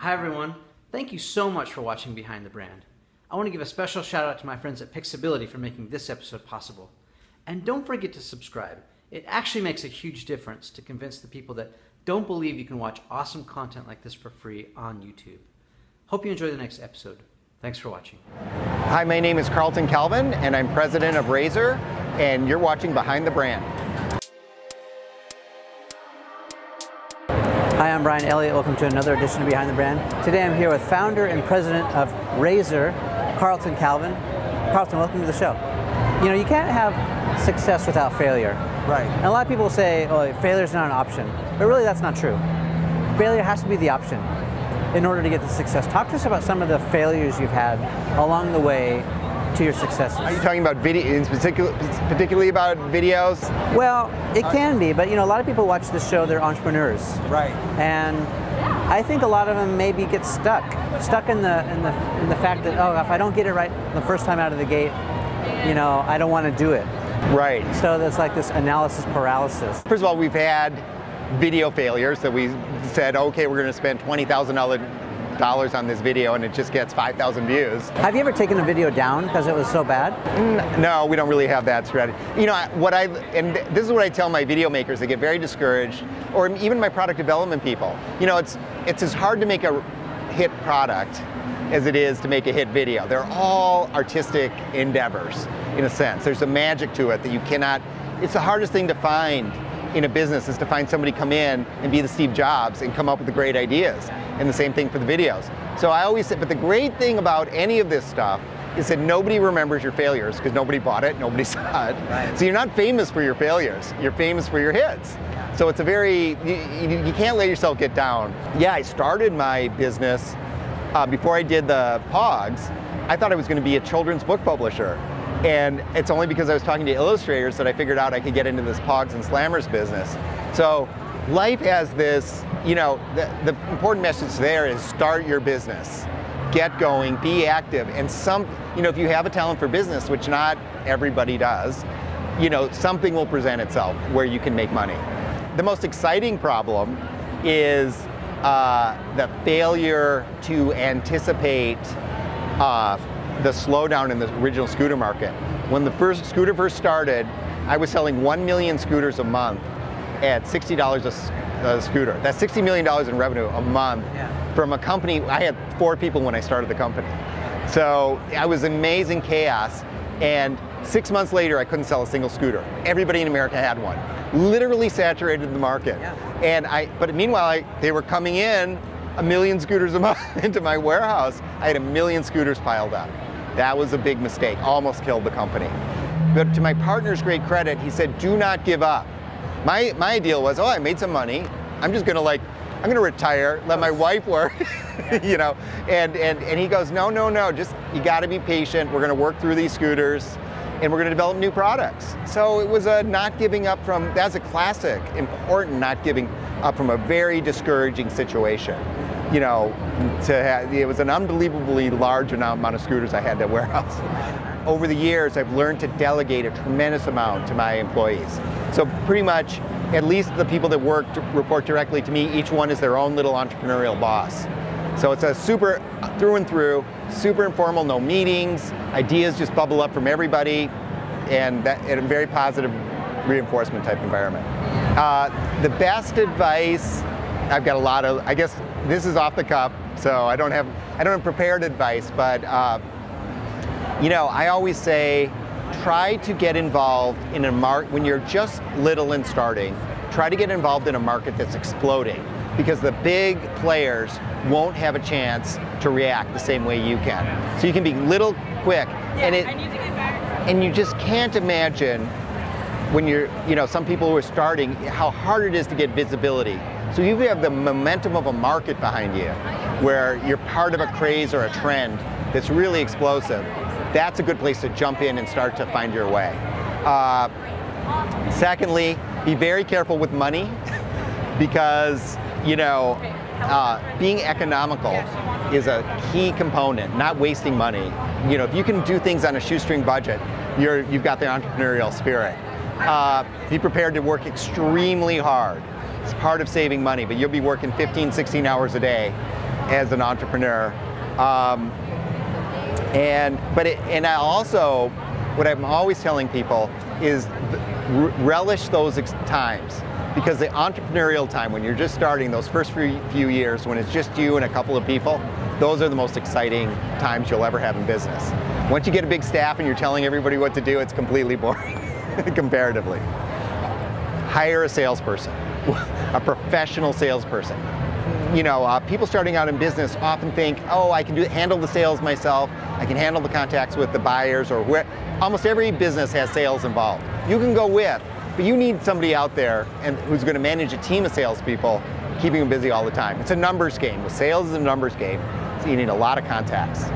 Hi everyone, thank you so much for watching Behind the Brand. I want to give a special shout out to my friends at Pixability for making this episode possible. And don't forget to subscribe. It actually makes a huge difference to convince the people that don't believe you can watch awesome content like this for free on YouTube. Hope you enjoy the next episode. Thanks for watching. Hi, my name is Carlton Calvin and I'm president of Razor, and you're watching Behind the Brand. Hi, I'm Brian Elliott. Welcome to another edition of Behind the Brand. Today I'm here with founder and president of Razor, Carlton Calvin. Carlton, welcome to the show. You know, you can't have success without failure. Right. And a lot of people say, oh, failure is not an option. But really, that's not true. Failure has to be the option in order to get the success. Talk to us about some of the failures you've had along the way to your successes. Are you talking about video, particularly about videos? Well, it can be, but you know, a lot of people watch this show, they're entrepreneurs. Right. And I think a lot of them maybe get stuck in the fact that, oh, if I don't get it right the first time out of the gate, you know, I don't want to do it. Right. So there's like this analysis paralysis. First of all, we've had video failures that we said, okay, we're going to spend $20,000 on this video and it just gets 5,000 views. Have you ever taken a video down because it was so bad? No, we don't really have that strategy. You know, and this is what I tell my video makers, they get very discouraged, or even my product development people. You know, it's as hard to make a hit product as it is to make a hit video. They're all artistic endeavors, in a sense. There's a magic to it that you cannot, it's the hardest thing to find in a business, is to find somebody come in and be the Steve Jobs and come up with the great ideas. And the same thing for the videos. So I always say, but the great thing about any of this stuff is that nobody remembers your failures because nobody bought it, nobody saw it. Right. So you're not famous for your failures, you're famous for your hits. So it's a very, you can't let yourself get down. Yeah, I started my business before I did the Pogs. I thought I was going to be a children's book publisher. And it's only because I was talking to illustrators that I figured out I could get into this Pogs and Slammers business. So life has this, you know, the important message there is start your business. Get going, be active, and you know, if you have a talent for business, which not everybody does, you know, something will present itself where you can make money. The most exciting problem is the failure to anticipate the slowdown in the original scooter market. When the scooter first started, I was selling 1 million scooters a month at $60 a scooter. That's $60 million in revenue a month from a company. I had 4 people when I started the company. So I was amazing chaos, and 6 months later I couldn't sell a single scooter. Everybody in America had one. Literally saturated the market. Yeah. But meanwhile, they were coming in 1 million scooters a month into my warehouse. I had 1 million scooters piled up. That was a big mistake, almost killed the company. But to my partner's great credit, he said, do not give up. My deal was, oh, I made some money. I'm just gonna I'm gonna retire, let my wife work, you know. And he goes, no, just, you gotta be patient. We're gonna work through these scooters and we're gonna develop new products. So it was a not giving up that's a classic, important not giving up from a very discouraging situation. You know, it was an unbelievably large amount of scooters I had to warehouse. Over the years, I've learned to delegate a tremendous amount to my employees. So pretty much, at least the people that report directly to me, each one is their own little entrepreneurial boss. So it's a super, through and through, super informal, no meetings, ideas just bubble up from everybody, and a very positive reinforcement type environment. The best advice, I've got a lot of, I guess this is off the cuff, so I don't have prepared advice, but you know, I always say, try to get involved in a market, when you're just little and starting, try to get involved in a market that's exploding, because the big players won't have a chance to react the same way you can. So you can be little, quick, and you just can't imagine when you know, some people who are starting, how hard it is to get visibility. So you have the momentum of a market behind you, where you're part of a craze or a trend that's really explosive. That's a good place to jump in and start to find your way. Secondly, be very careful with money, because, you know, being economical is a key component, not wasting money. You know, if you can do things on a shoestring budget, you've got the entrepreneurial spirit. Be prepared to work extremely hard. It's part of saving money, but you'll be working 15, 16 hours a day. as an entrepreneur. And I also, what I'm always telling people is relish those times, because the entrepreneurial time, when you're just starting, those first few years, when it's just you and a couple of people, those are the most exciting times you'll ever have in business. Once you get a big staff and you're telling everybody what to do, it's completely boring, comparatively. Hire a salesperson, a professional salesperson. You know, people starting out in business often think, oh, I can handle the sales myself, I can handle the contacts with the buyers, or where. Almost every business has sales involved. You can go with, but you need somebody out there who's going to manage a team of salespeople, keeping them busy all the time. It's a numbers game. Sales is a numbers game, so you need a lot of contacts.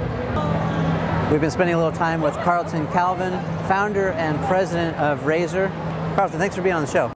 We've been spending a little time with Carlton Calvin, founder and president of Razor. Carlton, thanks for being on the show.